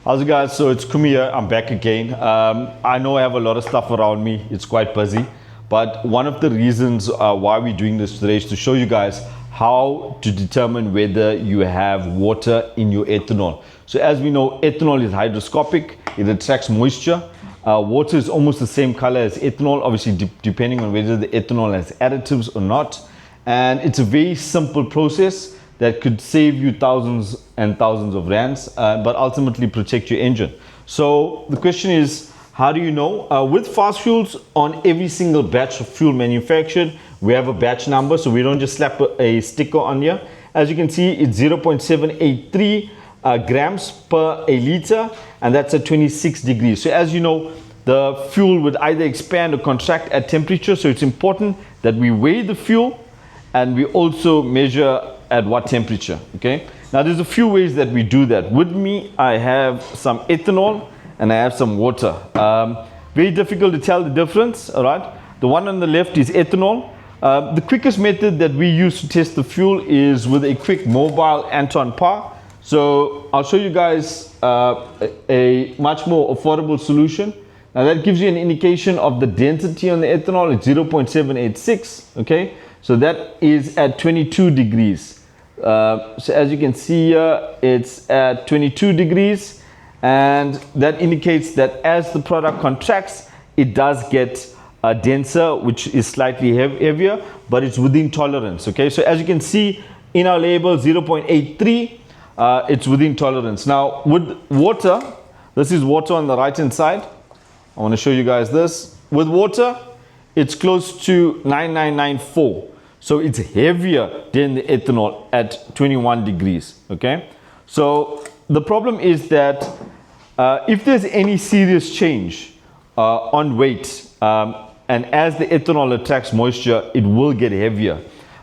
How's it guys? So it's Kumi here. I'm back again. I know I have a lot of stuff around me. It's quite busy. But one of the reasons why we're doing this today is to show you guys how to determine whether you have water in your ethanol. So as we know, ethanol is hygroscopic. It attracts moisture. Water is almost the same color as ethanol, obviously depending on whether the ethanol has additives or not. And it's a very simple process that could save you thousands and thousands of rands, but ultimately protect your engine. So the question is, how do you know? With fast fuels, on every single batch of fuel manufactured, we have a batch number, so we don't just slap a sticker on here. As you can see, it's 0.783 grams per a liter, and that's at 26 degrees. So as you know, the fuel would either expand or contract at temperature, so it's important that we weigh the fuel and we also measure at what temperature. Okay, now there's a few ways that we do that. With me, I have some ethanol and I have some water. Very difficult to tell the difference. All right, the one on the left is ethanol. The quickest method that we use to test the fuel is with a quick mobile Anton Par. So I'll show you guys a much more affordable solution. Now that gives you an indication of the density on the ethanol. It's 0.786. Okay, so that is at 22 degrees. So as you can see here, it's at 22 degrees, and that indicates that as the product contracts, it does get denser, which is slightly heavier, but it's within tolerance. Okay, so as you can see in our label, 0.83, it's within tolerance. Now with water, this is water on the right hand side. I want to show you guys this. With water, it's close to 9994. So it's heavier than the ethanol at 21 degrees. Okay, so the problem is that if there's any serious change on weight, and as the ethanol attracts moisture, it will get heavier.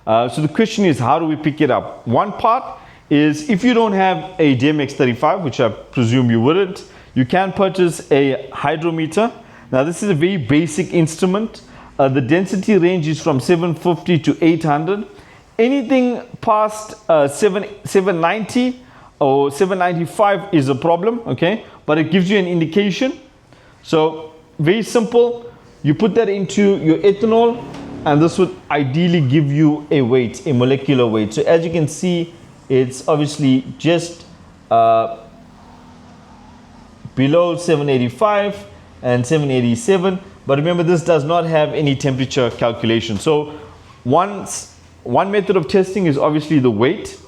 So the question is, how do we pick it up? One part is, if you don't have a DMX35, which I presume you wouldn't, you can purchase a hydrometer. Now this is a very basic instrument. The density range is from 750 to 800. Anything past 790 or 795 is a problem, okay? But it gives you an indication. So very simple. You put that into your ethanol, and this would ideally give you a weight, a molecular weight. So as you can see, it's obviously just below 785 and 787. But remember, this does not have any temperature calculation. So one method of testing is obviously the weight.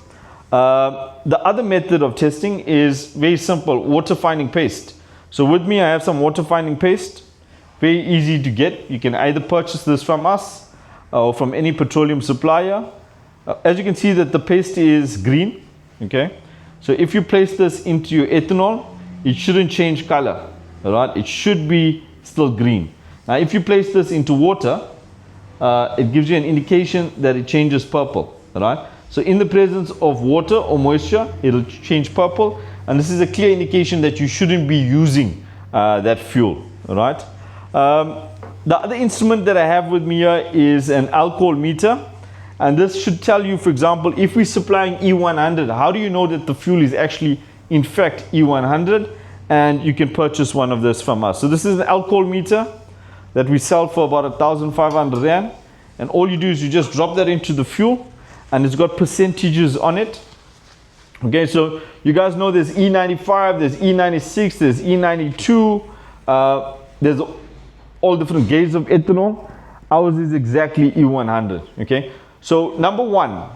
The other method of testing is very simple, water finding paste. So with me, I have some water finding paste. Very easy to get. You can either purchase this from us or from any petroleum supplier. As you can see that the paste is green. Okay, so if you place this into your ethanol, it shouldn't change color. All right, it should be still green. Now, if you place this into water, it gives you an indication that it changes purple. All right. So in the presence of water or moisture, it'll change purple, and this is a clear indication that you shouldn't be using that fuel. All right. The other instrument that I have with me here is an alcohol meter, and this should tell you, for example, if we're supplying E100, how do you know that the fuel is actually in fact E100? And you can purchase one of this from us. So this is an alcohol meter that we sell for about 1,500 rand, and all you do is you just drop that into the fuel, and it's got percentages on it. Okay, so you guys know there's E95, there's E96, there's E92, there's all different grades of ethanol. Ours is exactly E100. Okay, so number one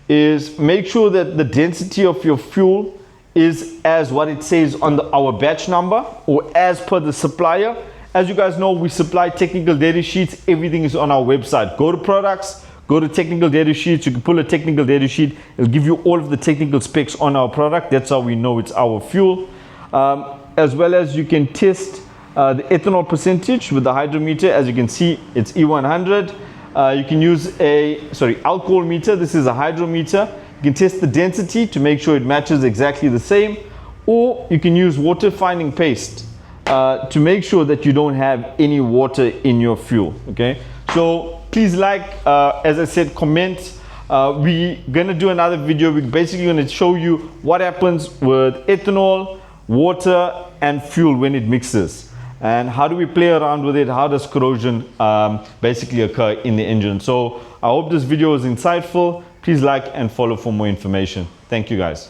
is make sure that the density of your fuel is as what it says on our batch number, or as per the supplier. As you guys know, we supply technical data sheets. Everything is on our website. Go to products, go to technical data sheets. You can pull a technical data sheet. It'll give you all of the technical specs on our product. That's how we know it's our fuel. As well as you can test the ethanol percentage with the hydrometer. As you can see, it's E100. You can use alcohol meter. This is a hydrometer. You can test the density to make sure it matches exactly the same, or you can use water finding paste to make sure that you don't have any water in your fuel. Okay, so please as I said, comment. We're gonna do another video. We're basically gonna show you what happens with ethanol water and fuel when it mixes. And how do we play around with it? How does corrosion basically occur in the engine? So I hope this video was insightful. Please like and follow for more information. Thank you guys.